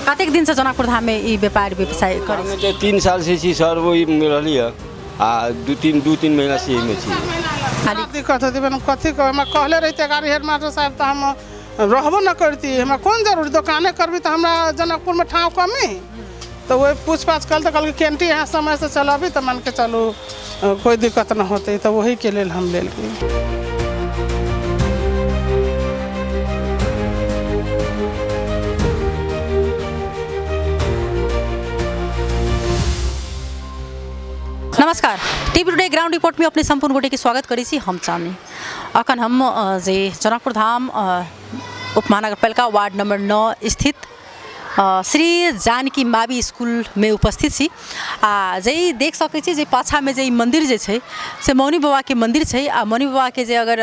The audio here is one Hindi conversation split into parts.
कतेक दिन से जनकपुर धाम में ई व्यापार व्यवसाय करे हमें तो 3 साल से छी सर वही रही है आ 2-3 महीना से ही में छी खाली दिक्कत होती है कथी हम कहले रहते गाड़ी हेड मास्टर साहब तो हम रहबो न करती हमरा कौन जरूरी दुकाने करबी तो हमरा जनकपुर में ठाव कमी तो वही पूछ पाछ कल तो कल कैंटी यहाँ समय से चलाबी तो मान के चलू कोई दिक्कत न होती तो वही के लिए हम ले ली। नमस्कार टीवी टुडे ग्राउंड रिपोर्ट में अपने संपूर्ण गोटे के स्वागत करी छी हम चानी अखन हम जे जनकपुर धाम उपमहानगरपालिका वार्ड नंबर 9 स्थित श्री जानकी मावी स्कूल में उपस्थित छी आ जे देख सकै छी जे पाछा में जे मंदिर जे छै से मौनी बाबा के मंदिर छै आ मौनी बाबा के जे अगर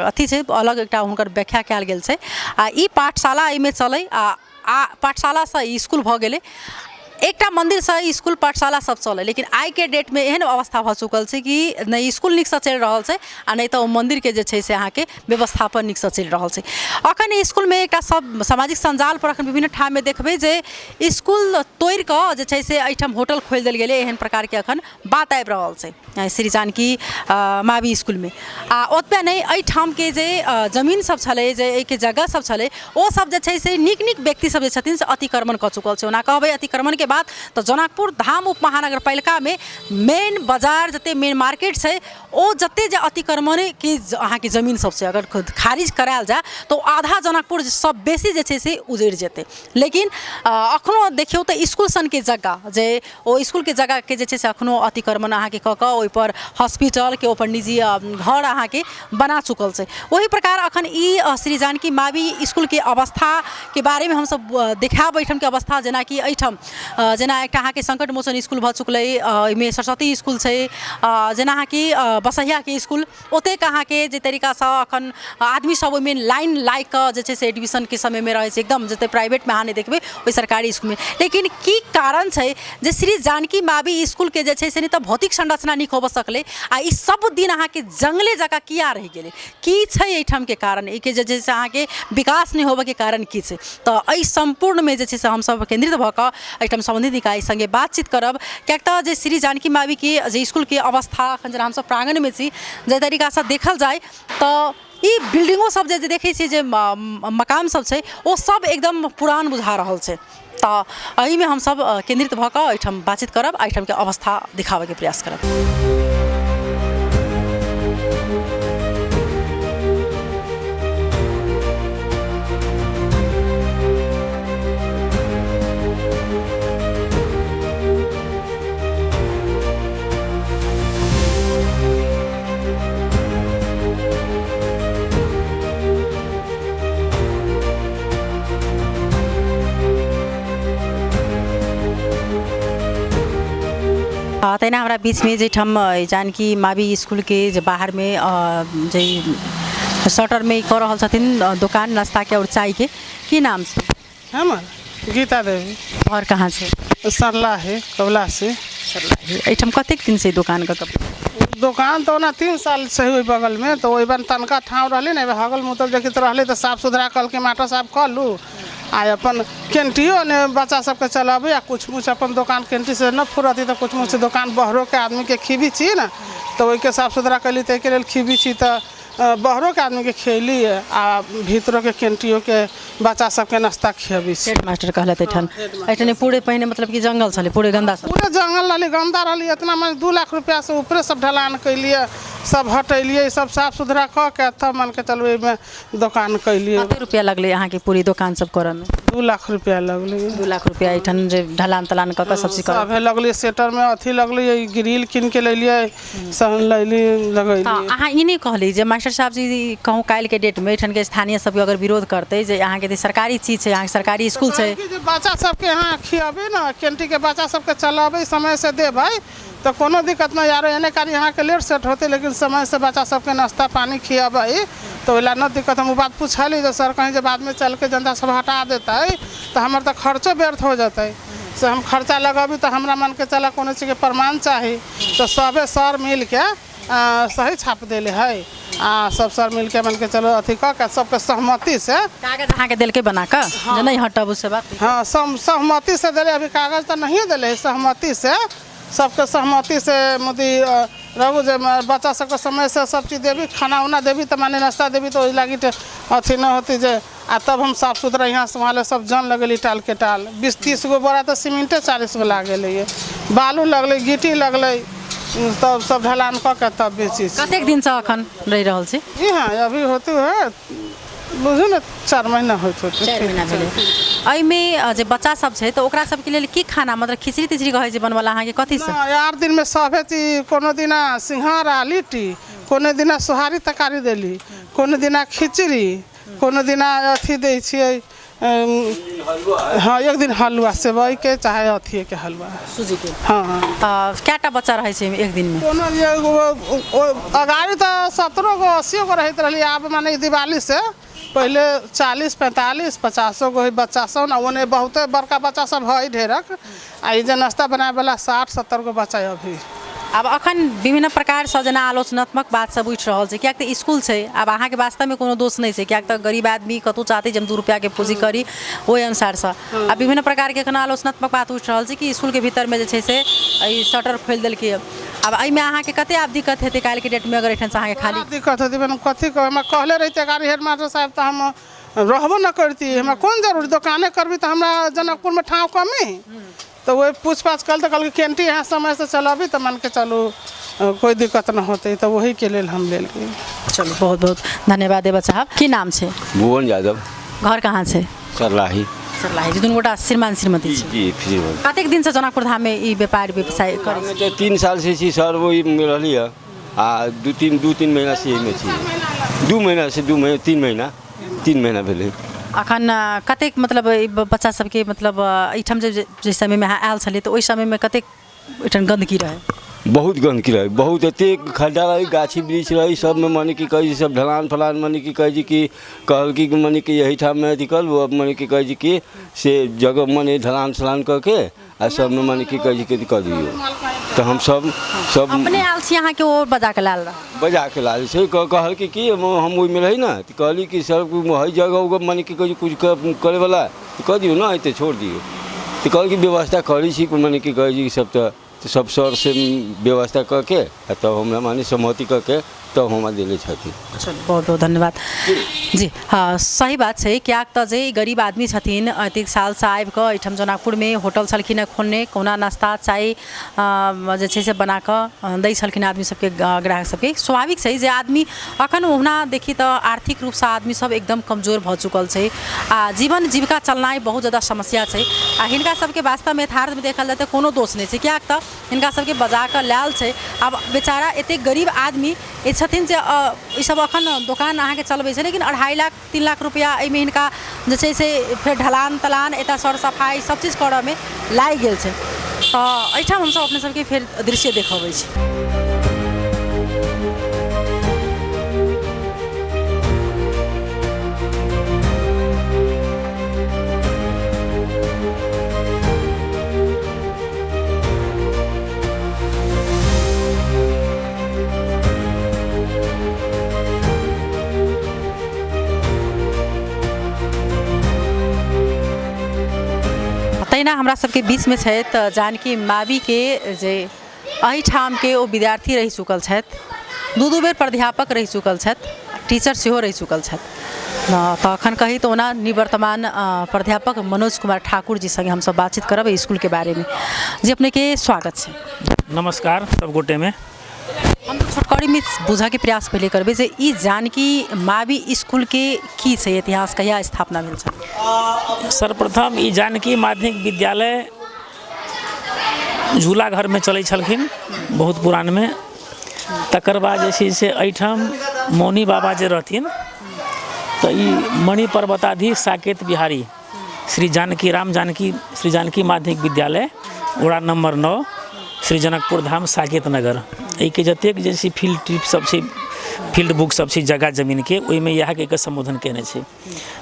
अथी छै अलग एकटा हुनकर व्याख्या कयल गेल छै आ ई पाठशाला एमे चलै आ पाठशाला से स्कूल भ गेलै एकटा मंदिर से स्कूल पाठशाला सब चले लेकिन आई के डेट में एहन अवस्था भ चुकल छै कि नहीं स्कूल निक से चल रहल छै आ नहीं तो मंदिर के जे छै से अहाँ के व्यवस्थापन निक से चल रहल छै। अखन स्कूल में एकटा सब सामाजिक संजाल पर अखन विभिन्न ठाम में देखबे जे स्कूल तोड़ के जे छै से एठाम होटल खोल देल गेलै एहन प्रकार के अखन बात आबि रहल छै श्री जानकी मावी स्कूल में आ ओतबे नहीं एठाम के जे जमीन सब छलै जे के जगह सब छलै ओ सब जे छै से नीक नीक व्यक्ति सब जे छथिन से अतिक्रमण क चुकल छै ओना कहबै अतिक्रमण के बात तो जनकपुर धाम उप महानगरपालिका में मेन बाजार जते मेन मार्केट है ओ जते जे अतिक्रमण के अहाँ के जमीन सब से अगर खारिज करायल जाए तो आधा जनकपुर सब बेसी जे छै से उजड़ जेते लेकिन अखनो देखियो तो स्कूल सन के जगह जे ओ स्कूल के जगह के जे छै से अखनो अतिक्रमण अहाँ के क ओइ पर हॉस्पिटल के ऊपर निजी घर अहाँ के बना चुकल छै। वही प्रकार अखन ई श्री जानकी मावी स्कूल के अवस्था के बारे में हम सब देखाब एठम के अवस्था जेना कि एठम जेना एक अहाँ के संकट मोचन स्कूल भ चुकलै में सरस्वती स्कूल छै जेना अहाँ कि बसहिया के स्कूल ओते अहाँ के जे तरीका से अखन आदमी सब में लाइन लाइक के जे छै से एडमिशन के समय में रहे छै एकदम जते प्राइवेट में अहाँ नहीं देखबे ओइ सरकारी स्कूल में लेकिन की कारण छै जे श्री जानकी मावी स्कूल के जे छै से नहीं तो भौतिक संरचना निक होब सकले आ ई सब दिन अहाँ के जंगले जगह किया रह गेलै की छै एठम के कारण ई के जे छै से अहाँ के विकास नहीं होबे के कारण की छै तो एहि संपूर्ण में जे छै से हम सब केंद्रित भ क एठम संबंधित निकाय संगे बातचीत करब क्या तो जे श्री जानकी मावी के जे स्कूल के अवस्था अखन जेना हम सब प्रांगण में छी जे तरीका से देखल जाए तो ई बिल्डिंगों सब जे देखे छी जे मकान सब छै ओ सब एकदम पुरान बुझा रहल छै तो एहि में हम सब केंद्रित भ क एठम बातचीत करब एठम के अवस्था दिखावे के प्रयास करब। तैना हमारा बीच में जे ठम जानकी मावी स्कूल के जे बाहर में जे शटर में कर रहल छथिन दुकान नाश्ता के और चाय के की नाम से हमर गीता देवी घर कहाँ से सरला है कबला से एठम कतेक दिन से दुकान का दुकान तो ना 3 साल से हुई बगल में तो वही बन तनका ठाव रही ना हगल मुतल जखित रही तो साफ सुथरा कल के माटर साफ कर लू आ अपन कैंटियो ने बच्चा सबके चलाबे आ कुछ मुछ अपन दुकान कैंटी से न फुरती तो कुछ मुछ दुकान बहरों के आदमी के खीबी छी ना तो वही के साफ सुथरा कली तो एक खीबी छी तो बहरों के आदमी के खेली आ भीतरों के कैंटियों के बच्चा सबके नाश्ता खियाबी हेड मास्टर कहलत एठन एठने पूरे पहिने मतलब कि जंगल छले पूरे गंदा सब पूरे जंगल रही गंदा रही इतना मन 2 लाख रुपया से ऊपरे सब ढलान कैलिए सब हटैलिए सब साफ सुथरा क के तब मन के चलू में दुकान कैलिए। कते रुपया लगले यहाँ के पूरी दुकान सब करे में 2 लाख रुपया लगले 2 लाख रुपया एठन जे ढलान तलान क के सब चीज सब लगले सेटर में अथी लगले ग्रिल किन के लेलिए सहन लैली लगैली। अहाँ ई नहीं कहली जे मास्टर साहब जी कहूँ काल के डेट में एठन के स्थानीय सब अगर विरोध करते जे यहाँ के सरकारी चीज है यहाँ सरकारी स्कूल है बच्चा सबके यहाँ खियाबे ना कैंटी के बच्चा सबके चलाबे समय से दे भाई तो कोनो दिक्कत ना यार एने कारी यहाँ के लेट सेट होते लेकिन समय से बच्चा सबके नाश्ता पानी खियाबे तो ओला न दिक्कत हम बात पूछली तो सर कहीं जब बाद में चल के जनता सब हटा देता है तो हमार तो खर्चो व्यर्थ हो जाता है से हम खर्चा लगाबी तो हमरा मन के चला कोनो चीज के प्रमाण चाहिए तो सबे सर मिल के सही छाप देले है आ सब सर मिल के चलो अथी कऽ के सबके सहमति से कागज अहाँके देलकै बना कऽ जे नहीं हटब उससे बात हाँ सहमति से दिले। अभी कागज तो नहीं दिले, सहमति से सबके सहमति से मोदी रहू जे बच्चा सबके समय से सब चीज़ देवी, खाना उना देवी तो माने नाश्ता देवी तो लगी अथी न होती जे। आ तब हम साफ सुथरा यहाँ से वहाँ सब जन लगेली टाल के टाल 20-30 गो बोरा तो सीमेंटे 40 गो लागल, बालू लगल, गिट्टी लगल, तब सब ढलान कऽ के तब बेची। कतेक दिन से अखन रहि रहल छी? जी हाँ अभी होते है बुझू ने 4 महीना होते 4 महीना भेलै। एहिमे जे बच्चा सब छै तऽ ओकरा सबके लेल की खाना मतलब खिचड़ी तिचड़ी कहै छै बनवला अहाँके कथी से? 8 दिन में सभे चीज, कोनो दिना सिंघारा लिट्टी, कोनो दिना सोहारी तरकारी देली, कोनो दिना खिचड़ी, कोनो दिना अथी दै छियै हाँ एक दिन हलवा सेवई के चाहे अथी के हलवा सूजी के। हाँ कएटा बच्चा रहै छै एक दिन में? कोनो अगाड़ी तो 17 गो 80 गो रहते रही, आब माने दिवाली से पहले 40, 45, 50 गो बच्चा सब ना, ओने बहुते बड़का बच्चा सब है ढेरक। आ जे नाश्ता बनाए वाला 60-70 गो बच्चा अभी। अब अखन विभिन्न प्रकार से जेना आलोचनात्मक बात सब उठि रहल छै, कियाक तऽ स्कूल छै, अब अहाँके वास्तव में कोनो दोष नहीं छै, कियाक तऽ गरीब आदमी कतौ चाहते जे हम 2 रुपया के पूंजी करी ओहि अनुसार से। अब विभिन्न प्रकार के एखन आलोचनात्मक बात उठि रहल छै कि स्कूल के भीतर में जे छै से ई शटर खोल देलकै। अब एहिमे अहाँके कते आब दिक्कत हेतै काल्हि के डेट में अगर एठन से अहाँके खाली दिक्कत हेतै? मैंने कथी कह हम कहले रहिते गाड़ी हेड मास्टर साहब तो हम रहबो न करती, हमरा कौन जरूरी दुकाने करबी तो हमरा जनकपुर में ठाव कमी। तो वही पूछ पाछ कल तो कल कैंटी यहाँ समय से चलाबी तो मान के चलू कोई दिक्कत न होते, तो वही के लेल हम ले लिए। चलो बहुत बहुत धन्यवाद देवा साहब। की नाम छै? भुवन यादव। घर कहाँ छै? सरलाही। सरलाही। दुनू गोटा श्रीमान श्रीमती छै? जी श्रीमान। कतेक दिन से जनकपुर धाम में ई व्यापार व्यवसाय करै छी? 3 साल से छी सर, वही रहली है आ 2-3 महीना से एहिमे छी। 2 महीना से 3 महीना भेलै। अखन कतेक मतलब बच्चा सबके मतलब एहिठाम जे समय में आयल छलै तऽ ओहि समय में कतेक एहिठाम गंदगी रहै? बहुत गंदगी रही, बहुत एते खड्डा रही, गाछी वृक्ष रही, सब में माने की कहे सब ढलान फलान माने की कहे कि कहल कि माने कि यही ठाम में निकल वो माने की कहे कि से जगह माने ढलान सलान करके आ सब में माने की कहे कि कर दियो। तो हम सब अपने आयल छी अहाँ के और बजा के लाल बजा के लाल से कहल कि हम ओहि में रही ना, तो कहली कि सर हई जगह माने की कहे कुछ करे वाला कर दियो ना, तो छोड़ दियो। तो कहल कि व्यवस्था करी छी माने की कहे सब तो सब सर से व्यवस्था करके तब हमरा माने सहमति करके तब हमरा दिले छथिन। चलो बहुत बहुत धन्यवाद जी। हाँ सही बात है, क्या जे गरीब आदमी छथिन एतेक साल से आबि कऽ एहिठाम जनकपुर में होटल छलखिन खोलने, कोना नाश्ता चाय जे छै से बना कऽ दै छलखिन आदमी सबके, ग्राहक सबके। स्वाभाविक छै जे आदमी अखन ओहुना देखी तो आर्थिक रूप से आदमी सब एकदम कमजोर भऽ चुकल छै आ जीवन जीविका चलनाइ बहुत ज़्यादा समस्या छै। आ हिनका सबके वास्तव में यथार्थ में देखल जाए तो कोनो दोष नहीं छै, क्या तऽ हिनका सबके बजा कऽ लायल छै। आब बेचारा एतेक गरीब आदमी छथिन जे ई सब अखन दुकान अहाँके चलबै छै, लेकिन 2.5 लाख 3 लाख रुपया एहिमे हिनका जे छै से फेर ढलान तलान एतऽ सर सफाई सब चीज करऽ में लागि गेल छै। तऽ एहिठाम हमसब अपने सबके फेर दृश्य देखबै छी। तहिना हमरा सबके बीच में छै तऽ जानकी मावी के जे एहिठाम के ओ विद्यार्थी रहि चुकल छथि, 2 बेर प्राध्यापक रहि चुकल छथि, टीचर सेहो रहि चुकल छथि। तऽ अखन कही तो ओना निवर्तमान प्राध्यापक मनोज कुमार ठाकुर जी संगे हमसब बातचीत करब स्कूल के बारे में। जी अपने के स्वागत छै। नमस्कार सब गोटे में। हम तो छोटकरी में बुझा के प्रयास पहले करबे जे ई जानकी मावी स्कूल के की छै इतिहास, कहिया स्थापना भेल छै? सर्वप्रथम ई जानकी माध्यमिक विद्यालय झूला घर में चलै छलखिन बहुत पुरान में। तकर बाद जे छै से एहिठाम मौनी बाबा जे रहथिन तऽ ई मणि पर्वताधीश साकेत बिहारी श्री जानकी माध्यमिक विद्यालय वड़ा नंबर 9 श्री जनकपुर धाम साकेत नगर, एहिके जतेक जे छै फील्ड ट्रिप सब छै, फील्ड बुक सब छै जगह जमीन के, ओहिमे इएह के संबोधन केने छै।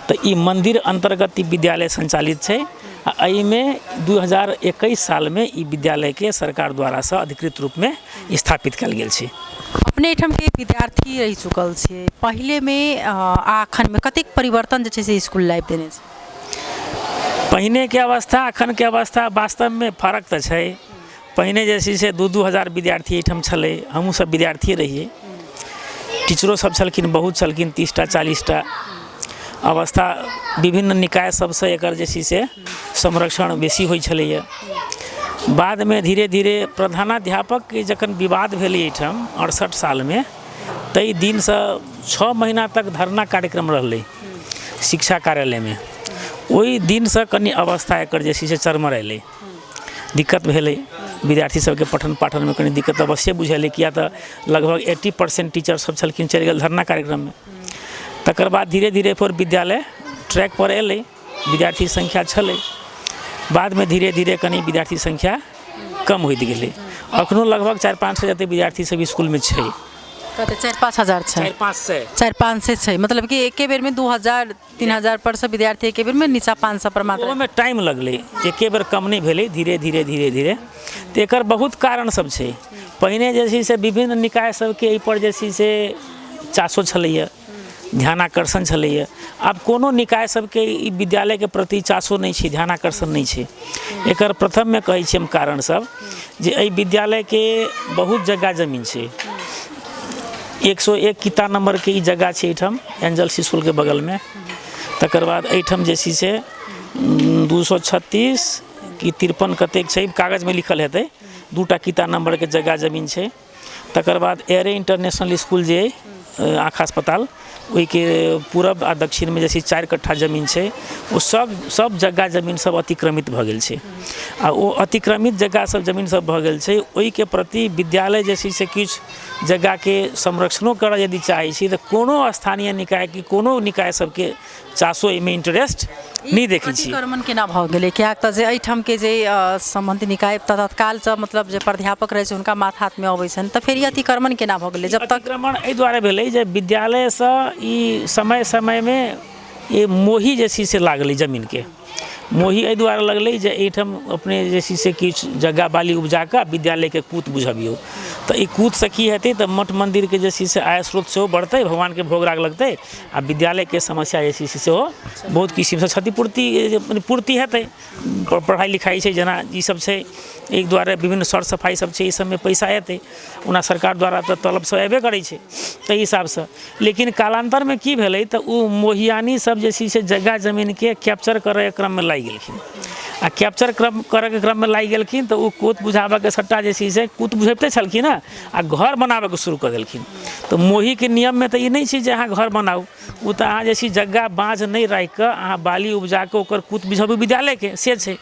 तऽ ई मंदिर अंतर्गत ई विद्यालय संचालित छै आ एहिमे 2021 साल में ई विद्यालय के सरकार द्वारा से अधिकृत रूप में स्थापित कयल गेल छै। अपने एठम के विद्यार्थी रह चुकल छे, पहले में आखन में कतेक परिवर्तन जे छे से स्कूल लाइफ देने छे? पहिने के अवस्था अखन के अवस्था वास्तव में फर्क तो है। पहिने जैसे से 2-2 हजार विद्यार्थी एठम छले, हमहूँ सब विद्यार्थी रहिए, टीचरों सब छलखिन, बहुत छलखिन, 30टा 40टा। अवस्था विभिन्न निकाय सबसे एकर जैसे से संरक्षण बेसी होइ छलैए। बाद में धीरे धीरे प्रधानाध्यापक के जखन विवाद भेलै एहिठाम 68 साल में, तई दिन से 6 महीना तक धरना कार्यक्रम रहलै शिक्षा कार्यालय में। ओहि दिन से कनि अवस्था एकर जैसे से चरमर अयलै, दिक्कत भेलै, विद्यार्थी सबके पठन पाठन में कनि दिक्कत अवश्य बुझेलै, किया तऽ लगभग 80% टीचर सब छलखिन चलि गेल धरना कार्यक्रम में। तकर बाद धीरे धीरे फिर विद्यालय ट्रैक पर अयलै, विद्यार्थी संख्या छलै। बाद में धीरे धीरे कनि विद्यार्थी संख्या कम होइत गेलै। अखनो लगभग 4-5 सौ जते विद्यार्थी सब स्कूल में छै। कते 4-5 हजार छै? 4-5 छै, मतलब कि एके बेर में 2000-3000 पर से विद्यार्थी एके बेर में, नीचा 500 पर मात्र। ओमे टाइम लगलै, एके बेर कम नहीं भेलै, धीरे धीरे तो एकर बहुत कारण सब छै। पहिने जैसे से विभिन्न निकाय सबके एहि पर जैसे से चासो छलैए, ध्यानाकर्षण छलैए। आब कोनो निकाय सबके ई विद्यालय के प्रति चासो नहीं छै, ध्यानाकर्षण नहीं छै। एकर प्रथम में कहै छी हम कारण सब जे एहि विद्यालय के बहुत जगह जमीन छै। 101 किता नंबर के ई जगह छै एहिठाम एंजल्स स्कूल के बगल में। तकर बाद एहिठाम जे छै से 236 कि 53 कतेक छै, कागज में लिखल हेतै, 2टा किता नंबर के जगह जमीन छै। तकर बाद एरे इंटरनेशनल स्कूल जे आँख अस्पताल, ओहि के पूरब आ दक्षिण में जैसे 4 कट्ठा जमीन छै, वो सब जगह जमीन सब अतिक्रमित भ गेल छै। आ वो अतिक्रमित जगह सब जमीन सब भ गेल छै, ओहि के प्रति विद्यालय जैसे से किछु जगह के संरक्षणो करऽ यदि चाहै छी तऽ कोनो स्थानीय निकाय की कोनो निकाय सबके चासो एहिमे इंटरेस्ट नहीं देखै छी। अतिक्रमण केना भऽ गेलै? कियाक तऽ जे एहिठाम के जे संबंधित निकाय तत्काल से मतलब जे प्राध्यापक रहै छै हुनका माथ हाथ में अबै छनि, तऽ फेर ई अतिक्रमण केना भऽ गेलै? जब तक अतिक्रमण एहि दुआरे भेलै जे विद्यालय से ई समय में ये मोही जैसी से लागलै, जमीन के मोही एहि दुआरे लगलै जे एहिठाम अपने जैसी से किछु जगह बाली उपजा कऽ विद्यालय के कूत बुझबियौ। तऽ ई कूत से की हेतै तऽ मठ मंदिर के जैसी से आय स्रोत सेहो बढ़तै, भगवान के भोग राग लगतै, आ विद्यालय के समस्या जैसी से सेहो बहुत किस्म से क्षतिपूर्ति हेतै। पढ़ाई लिखाई छै जेना ई सब छै, एक दुआरे विभिन्न सर सफाई सब छै, ई सब में पैसा एतै, ओना सरकार द्वारा तऽ तलब सब अयबे करै छै ताहि हिसाब से। लेकिन कालांतर में की भेलै तऽ ओ मोहियानी सब जैसी से जगह जमीन के कैप्चर करे क्रम में लागि गेलखिन। आ कैप्चर करे के क्रम में लागि गेलखिन तऽ ओ कूत बुझाबऽ के सट्टा जैसी से कूत बुझबिते छलखिन आ घर बनाबे के शुरू कर देलखिन। तो मोही के नियम में तो ई नहीं छै जे अहाँ घर बनाऊ, वो तो अहाँ जैसी जगह बाँझ नहीं राखि कऽ अहाँ बाली उपजा कऽ ओकर कूत बुझाबू विद्यालय के, से छै।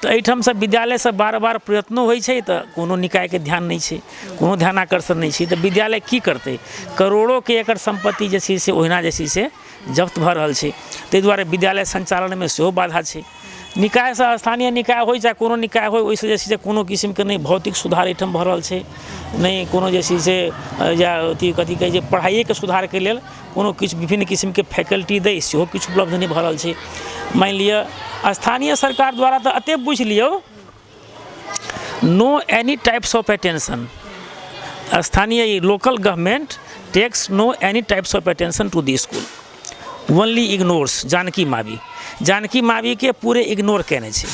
तो एहिठाम से विद्यालय से बार बार प्रयत्नो होइ छै तऽ कोनो निकाय के ध्यान नहीं छै, कोनो ध्यानाकर्षण नहीं छै, तऽ विद्यालय की करतै? करोड़ों के एकर संपत्ति जे छै से ओहिना जैसी से जब्त भऽ रहल छै, ताहि दुआरे विद्यालय संचालन में सेहो बाधा छै। निकाय से स्थानीय निकाय हो चाहे कोनो निकाय हो, ओहिसँ जे छै से कोनो किस्म के नहीं भौतिक सुधार एहिठाम भऽ रहल छै, नहीं कोनो जे छै से या अथी कथी कहै छै पढ़ाइए के सुधार के लेल कोनो किछु विभिन्न किस्म के फैकल्टी दै सेहो किछु उपलब्ध नहीं भऽ रहल छै। मान लिअ स्थानीय सरकार द्वारा तऽ एते बुझि लियौ, no any types of attention, स्थानीय local government takes no any types of attention to the school, only ignores. Janaki Mavi के पूरे इग्नोर केने छै,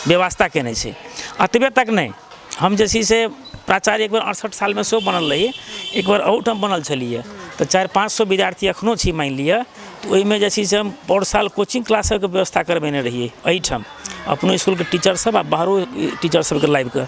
व्यवस्था केने छै। अतबे तक नहीं, हम जैसी से प्राचार्य एक बार 68 साल में सेहो बनल रही, एक बार अहूठाम बनल छलिए, तो 400-500 विद्यार्थी अखनो छी मान लिअ, तो ओहिमे जैसी से हम पर साल कोचिंग क्लास के व्यवस्था करबेने रहिए एहिठाम, अपनो स्कूल के टीचर सब आ बाहरो टीचर सब के लाइव के।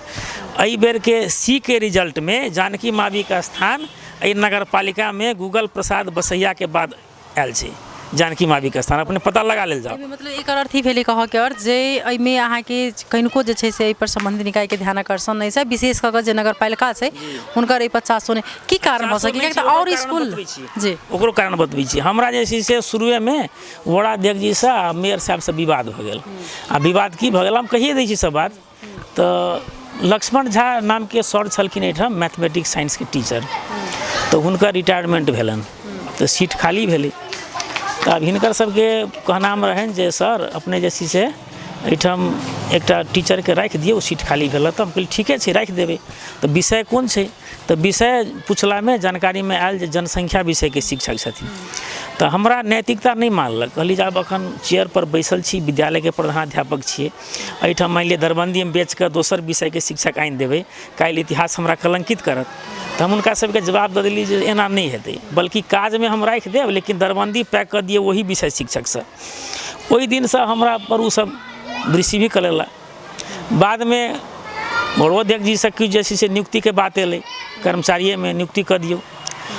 एहि बेर के सी के रिजल्ट में जानकी मावी का स्थान एहि नगर पालिका में गूगल प्रसाद बसैया के बाद आयल छै। जानकी मावी के स्थान अपने पता लगा लेल जाओ। मतलब एक अर्थ ही भेलै कह के अर्थ जे एहिमे अहाँ के कनिको जे छै से एहि पर संबंधित निकाय के ध्यानाकर्षण नहीं छै, विशेष कऽ जे नगर पालिका छै हुनकर एहि पर चासो नहीं। की कारण भऽ सकै कि और स्कूल जी ओकरो कारण बतबै छी। हमरा जे छै से शुरुए में वड़ा अध्यक्ष जी से मेयर साहब से विवाद भऽ गेल, आ विवाद की भऽ गेल हम कहिए दै छी सब बात। तऽ लक्ष्मण झा नाम के सर छलखिन एहिठाम मैथमेटिक्स साइंस के टीचर, तो हुनकर रिटायरमेंट भेलन, तो सीट खाली भेलै। तब हिनकर सबके कहनाम रहन जे सर अपने जैसी से एहिठाम एकटा टीचरके राखि दियौ, सीट खाली भेल तऽ हम कहलिए ठीके छै राखि देबै। तऽ विषय कोन छै तऽ विषय पुछलामे जानकारीमे आयल जे जनसंख्या विषयके शिक्षक छथिन। तऽ हमरा नैतिकता नहीं मानलक, कहली जे आब अखन चेयर पर बैसल छी, विद्यालय के प्रधानाध्यापक छियै, एहिठाम मानि लिअ दरबंदी में बेच कऽ दोसर विषय के शिक्षक आनि देबै, काल्हि इतिहास हमरा कलंकित करत। तऽ हम हुनका सबके जवाब दऽ देली जे एना नहीं हेतै, बल्कि काज में हम राखि देब लेकिन दरबंदी पैक कऽ दियौ वही विषय शिक्षकसँ। ओहि दिनसँ हमरा पर ओ सब रिसीव भी कर लेला। बाद में गौरवाध्यक्ष जी से किछु जे छै से नियुक्तिके बात एलै, कर्मचारिये में नियुक्ति कऽ दियौ।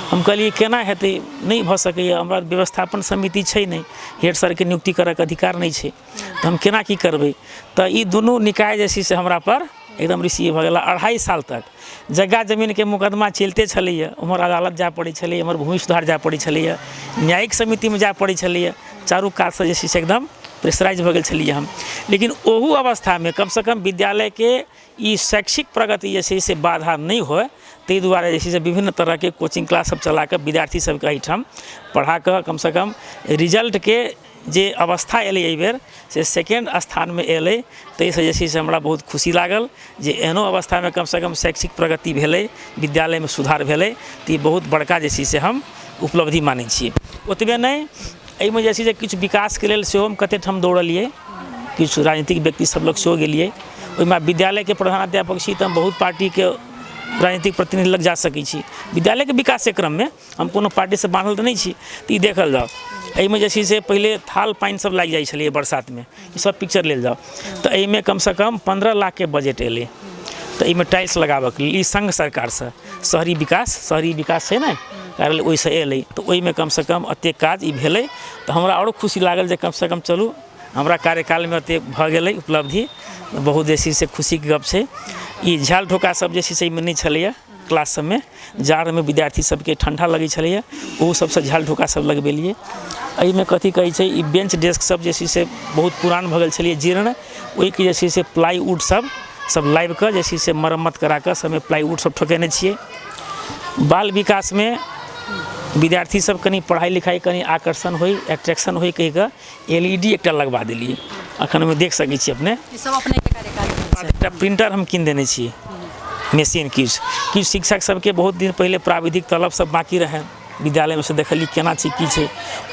हम कहलिए केना हेतै, नहीं भऽ सकैए, हमरा व्यवस्थापन समिति छै नहीं, हेड सर के नियुक्ति करैके अधिकार नहीं छै, तऽ हम केना की करबै। तऽ ई दुनू निकाय जे छै से हमरा पर एकदम रिसीव भऽ गेला। 2.5 साल तक जगह जमीन के मुकदमा चलते छलैए, उम्हर अदालत जाय पड़ै छलैए, एम्हर भूमि सुधार जाय पड़ै छलैए, न्यायिक समिति में जाय पड़ै छलैए, चारू काजसँ जे छै से एकदम प्रेशराइज भऽ गेल छलिए हम। लेकिन ओहू अवस्था में कम से कम विद्यालय के ई शैक्षिक प्रगति जे छै से बाधा नहीं होय, ताहि दुआरे जे छै से विभिन्न तरह के कोचिंग क्लास सब चला कऽ विद्यार्थी सबके एहिठाम पढ़ा कऽ कम से कम रिजल्ट के जे अवस्था एलै एहि बेर से सेकेंड स्थान में एलै। ताहिसँ जे छै से हमरा बहुत खुशी लागल जे एहनो अवस्था में कम से कम शैक्षिक प्रगति भेलै, विद्यालय में सुधार भेलै, तऽ ई बहुत बड़का जे छै से हम उपलब्धि मानै छियै। ओतबे नहीं, एहिमे जे छै से किछु विकासके लेल सेहो हम कतेक ठाम दौड़लियै, किछु राजनीतिक व्यक्ति सब लग सेहो गेलियै। ओहिमे विद्यालय के प्रधानाध्यापक छी तऽ हम बहुत पार्टी के राजनीतिक प्रतिनिधि लग जा सकै छी। विद्यालय के विकास के क्रम में हम कोनो पार्टी से बांधल तऽ नहीं छी, तऽ ई देखल जाओ। एहिमे जे छै से पहिले थाल पानि सब लागि जाइ छलै बरसात में, ई सब पिक्चर लेल जाओ तऽ एहिमे कम से कम 15 लाख के बजट एलै। तऽ एहिमे टाइल्स लगाबऽके लेल ई संघ सरकारसँ शहरी विकास छै ने कार्यालय, ओहिसँ एलै। तऽ ओहिमे कम से कम एतेक काज ई भेलै, तऽ हमरा आओरो खुशी लागल जे कम से कम चलू हमरा कार्यकाल में एतेक भऽ गेलै उपलब्धि, बहुत जे छै से खुशीके गप छै। ई झाल ठोका सब जे छै से एहिमे नहीं छलैए, क्लास सब में जाड़ में विद्यार्थी सबके ठंडा लगै छलैए, ओहो सबसँ झाल ठोका सब लगबेलिए। एहिमे कथी कहै छै, ई बेंच डेस्क सब जे छै से बहुत पुरान भऽ गेल छलैए, जीर्ण, ओहिके जे छै से प्लाईवुड सब लाबि कऽ जे छै से मरम्मत करा कऽ सबमे प्लाईवुड सब ठोकेने छियै। बाल विकास में विद्यार्थी सब कनी पढ़ाई लिखाई कनी आकर्षण होई, एट्रैक्शन होई कहि कऽ LED एकटा लगवा देलिए। अखन में देख सकै छी अपने, ई सब अपने के कार्यकाल में एकटा प्रिंटर हम कीन देने छियै, मशीन। किछु शिक्षक सबके बहुत दिन पहले प्राविधिक तलब सब बाकी रहे, विद्यालय में से देखलिए केना छै की छै,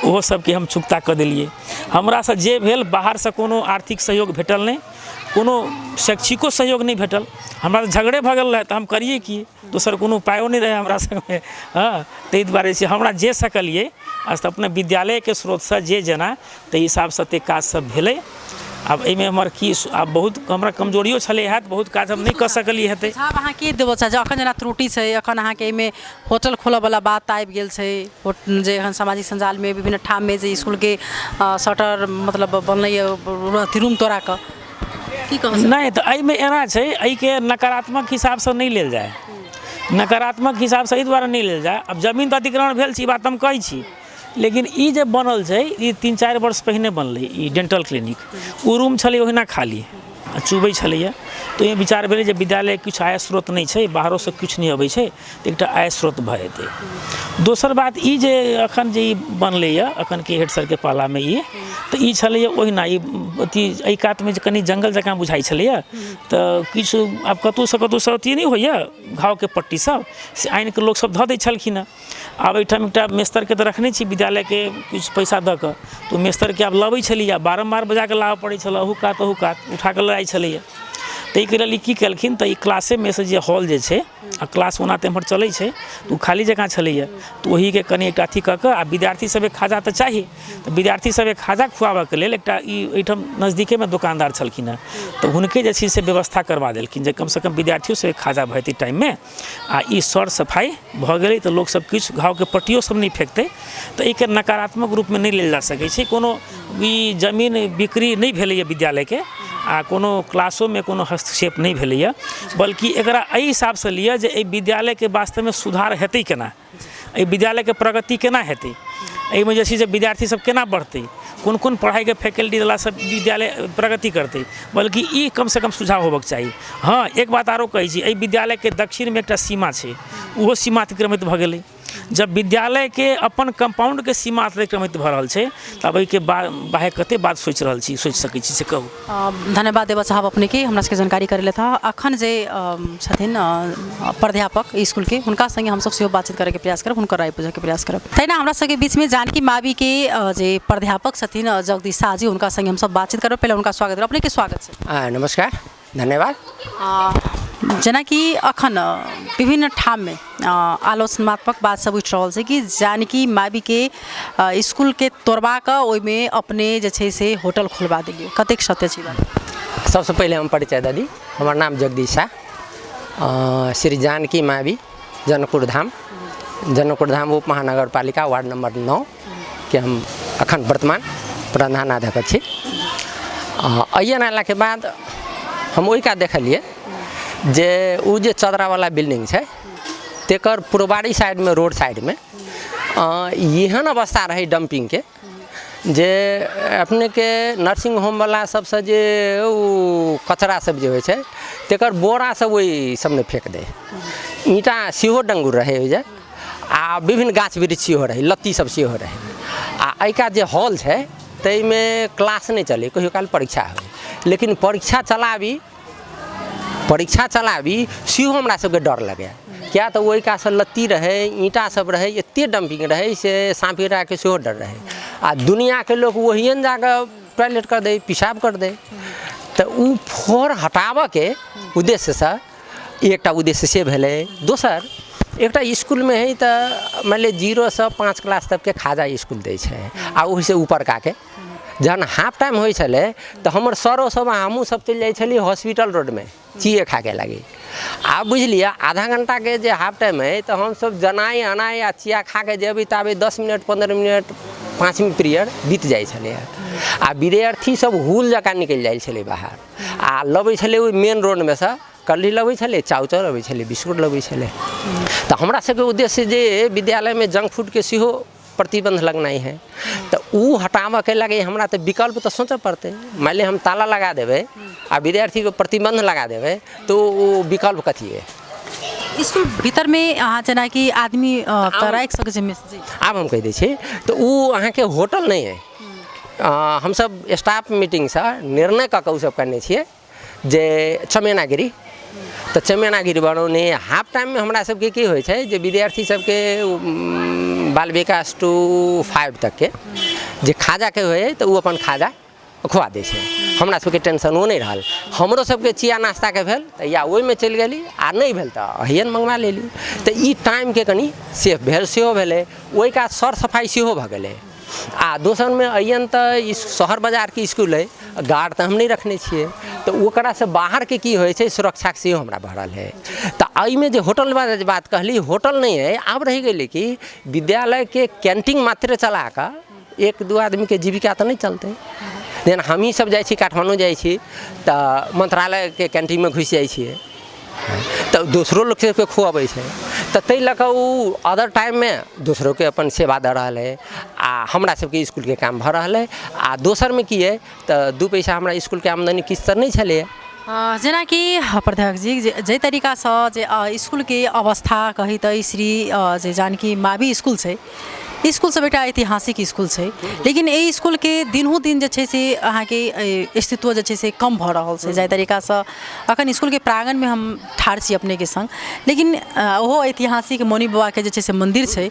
ओहो सबके हम चुकता कऽ देलिए। हमरासँ जे भेल, बाहरसँ कोनो आर्थिक सहयोग भेटल नहीं, कोनो शैक्षिको सहयोग नहीं भेटल, हमरा झगड़े भऽ गेल रहे तऽ हम करिए की, दोसर कोनो उपायो नहीं रहे हमरा संगे। हाँ, ताहि दुआरे से हमरा जे सकलिए अपने विद्यालय के स्रोतसँ जे जेना ताहि हिसाबसँ ते काज सब भेलै। आब एहिमे हमर की आब बहुत हमरा कमजोरियो छलै हैत, बहुत काज हम नहीं कऽ सकलिए हेतै। साहब अहाँ के देबऽ चाहै, अखन जेना त्रुटि छै, अखन अहाँके एहिमे होटल खोलऽ वाला बात आबि गेल छै, जे एखन सामाजिक संजाल में विभिन्न ठाम में जे स्कूल के शटर मतलब बनलैए रूम तोड़ा कऽ, की कहब? नहीं तऽ एहिमे एना छै, एहिके नकारात्मक हिसाबसँ नहीं लेल जाए, नकारात्मक हिसाबसँ एहि दुआरे नहीं लेल जाए। अब जमीन तऽ अधिग्रहण भेल छै, ई बात हम कहै छी, लेकिन ई जे बनल छै ई 3-4 वर्ष पहिने बनलै, ई डेंटल क्लिनिक, ओ रूम छलै ओहिना खाली चुबै छलैए। तऽ एहिमे विचार भेलै जे विद्यालय किछु आय स्रोत नहीं छै, बाहरोसँ किछु नहीं अबै छै, तऽ एकटा आय स्रोत भऽ जेतै। दोसर बात ई जे अखन जे ई बनलैए अखन के हेड सर के पाला में, ई तऽ ई छलैए ओहिना, ई अथी एहि कात में कनि जंगल जकाँ बुझाइ छलैए। तऽ किछु आब कतहुसँ अथी नहीं होइए, घावके पट्टी सब से आनि कऽ लोक सब धऽ दै छलखिन हेँ। आब एहिठाम एकटा मेस्तरके तऽ रखने छी विद्यालय के किछु पैसा दऽ कऽ, तऽ मेस्तरके आब लबै छलिए, बारम्बार बजा कऽ लाबऽ पड़ै छलै, अहू कात उठा कऽ लऽ जाइ छलैए। ताहिके लेल ई की केलखिन तऽ ई क्लासेमे से जे हॉल जे छै, आ क्लास ओना तऽ एम्हर चलै छै, तऽ ओ खाली जगह छलैए, तऽ ओहिके कनि एकटा अथी कऽ कऽ आ विद्यार्थी सबके खाजा तऽ चाही, तऽ विद्यार्थी सबके खाजा खुआबऽके लेल एकटा ई एहिठाम नजदीकेमे दोकानदार छलखिन हेँ, तऽ हुनके जे छै से व्यवस्था करवा देलखिन जे कमसँ कम विद्यार्थियों सबके खाजा भऽ जेतै टाइममे, आ ई सर सफाइ भऽ गेलै तऽ लोक सब किछु घावके पट्टियो सब नहीं फेकतै। तऽ एहिके नकारात्मक रूपमे नहीं लेल जा सकै छै, कोनो ई जमीन बिक्री नहीं भेलैए विद्यालयके, आ कोनो क्लासों में कोनो हस्तक्षेप नहीं भेलैए, बल्कि एकरा एहि हिसाबसँ लिअ जे एहि विद्यालयके वास्तवमे सुधार हेतै केना, एहि विद्यालयके प्रगति केना हेतै, एहिमे जे छै से विद्यार्थी सब केना बढ़तै, कोन कोन पढ़ाइके फैकल्टी वाला सब विद्यालय प्रगति करतै, बल्कि ई कम से कम सुझाव होबक चाही। हाँ, एक बात आरो कहै छी, एहि विद्यालयके दक्षिणमे एकटा सीमा छै, ओहो सीमा अतिक्रमित भऽ गेलै, जब विद्यालय के अपन कंपाउंड के सीमा अतिक्रमित भऽ रहल छै तब एहिके बाहे कते बात सोचि रहल छी, सोचि सकै छी से कहू। धन्यवाद देवा साहब अपने के हमरा सबके जानकारी करे लेता। अखन जे छथिन प्राध्यापक स्कूल के हुनका संगे हम सब सेहो बातचीत करे के प्रयास करब, हुनकर राय बुझे के प्रयास करब। तहिना हमरा सबके बीच में जानकी मावी के जे प्राध्यापक छथिन जगदीश शाह जी, हुनका संगे हम सब बातचीत करब। पहले उनका स्वागत करब। अपने के स्वागत छै। नमस्कार, धन्यवाद। जेनाकि अखन विभिन्न ठाम में आलोचनात्मक बात सब उठि रहल छै कि जानकी मावी के स्कूल के तोड़वा कऽ ओहिमे अपने जे छै से होटल खोलवा देलियै, कतेक सत्य छै बात? सबसे पहले हम परिचय दे दी। हमार नाम जगदीश शाह, श्री जानकी मावी जनकपुर धाम उप महानगर पालिका वार्ड नंबर 9 के हम अखन वर्तमान प्रधानाध्यक्ष छी। अयन अयला के बाद हम ओहि का देखलिए जे उ जे चदरा वाला बिल्डिंग है तेकर पूर्वाड़ी साइड में रोड साइड में एहन अवस्था रहे डंपिंग के जे अपने के नर्सिंग होम वाला सबसे जे कचरा सब जे होय छै तेकर बोरा सब वही सब ने फेंक दे। ईटा सेहो डंगुर रहे जे आ विभिन्न गाछ वृक्ष सेहो रहे, लत्ती सब सेहो रहे। आ एका जे हॉल है तई में क्लास नहीं चले, कहियो काल परीक्षा हो, लेकिन परीक्षा चलाबी सेहो हमरा सबके डर लगे। क्या तो वही का से लत्ती रहे, ईंटा सब रहे, एते डंपिंग रहे से सांपेरा के सेहो डर रहे। आ दुनिया के लोग वही जाकर टॉयलेट कर दे, पेशाब कर दे। तो उ फोर हटाव के उद्देश्य से एक उद्देश्य से भेले। दोसर एक स्कूल में है तो मान ली 0 से 5 क्लास तक के खाजा स्कूल दे छे, आ वही से ऊपर का के जहन हाफ टाइम होय छले तो हमर सरो सब हमू सब चल जाय छली हॉस्पिटल रोड में चिए खा के लगी। आप बुझलिए आधा घंटा के जे हाफ टाइम है तो हम सब जनाई अनाई आ चिया खा के जेबी ताबे 10 मिनट 15 मिनट 5वीं पीरियड बीत जाय छले। आ विद्यार्थी सब हुल जका निकल जाय छले बाहर आ लबै छले ओइ मेन रोड में से कल्ली लबै छले, चाउचाउ लबै छले, बिस्कुट लबै छले। तो हमरा सबके उद्देश्य जे विद्यालय में जंक फूड के सेहो प्रतिबंध लगनाई है तो उ हटाव के लगे हमरा तो विकल्प तो सोचे पड़ते। मान ली हम ताला लगा देवे आ विद्यार्थी को प्रतिबंध लगा देवे तो वो विकल्प कथी है। स्कूल भीतर में अहाँ जना कि आदमी राख सके छै। आब हम कह दै छी तो उ अहाँ के होटल नहीं है। हम सब स्टाफ मीटिंग से निर्णय क के सब करने छिए जे चमेनागिरी तो चमेनागिरी बनौने हाफ टाइम में हमरा सबके की होइ छै जे विद्यार्थी सबके बाल विकास 2 5 तक के जे खाजा के होय तो वो अपन खाजा खुआ दे छे। हमरा सबके टेंशन वो नहीं रहल। हमरो सबके चिया नाश्ता के भेल तो या ओहि में चल गेली आ नहीं भेल तो अहियन मंगवा लेली। तो ई टाइम के कनी सेफ भेल सेहो भेले, ओहि का सर सफाई सेहो भ गेले। आ दोसर में अयन तो शहर बाजार के स्कूल है, गार्ड तो हम नहीं रखने छिए तो ओकरा से बाहर के की होय छै सुरक्षा से हमरा भरल है। तो आई में जो होटल बात कहली, होटल नहीं है। अब रह गई कि विद्यालय के कैंटीन मात्र चला कर 1-2 आदमी के जीविका तो नहीं चलते। जेना हम ही सब जाय छी काठमांडू जाय छी तो मंत्रालय के कैंटीन में घुस जाय छिए तो दूसरो लोग के खुआबै छै। तो तै लऽ उ अदर टाइम में दूसरों के अपन सेवा दे रहा है आ हमरा सबके स्कूल के काम भऽ रहा है। आ दोसर में की है तो 2 पैसा हमरा स्कूल के आमदनी किस्त नहीं छले। जेना कि प्राध्यापक जी जे तरीका से जे स्कूल के अवस्था कही तो श्री जे जानकी मावी स्कूल छै, स्कूल सब एक ऐतिहासिक स्कूल है, लेकिन ये स्कूल के दिनहु दिन जे छै से अहाँ के अस्तित्व जे छै से कम भ रहल छै। जाय तरीका से अखन स्कूल के प्रांगण में हम ठाड़ छी अपने के संग, लेकिन ओहो ऐतिहासिक मौनी बाबा के जे छै से मंदिर है,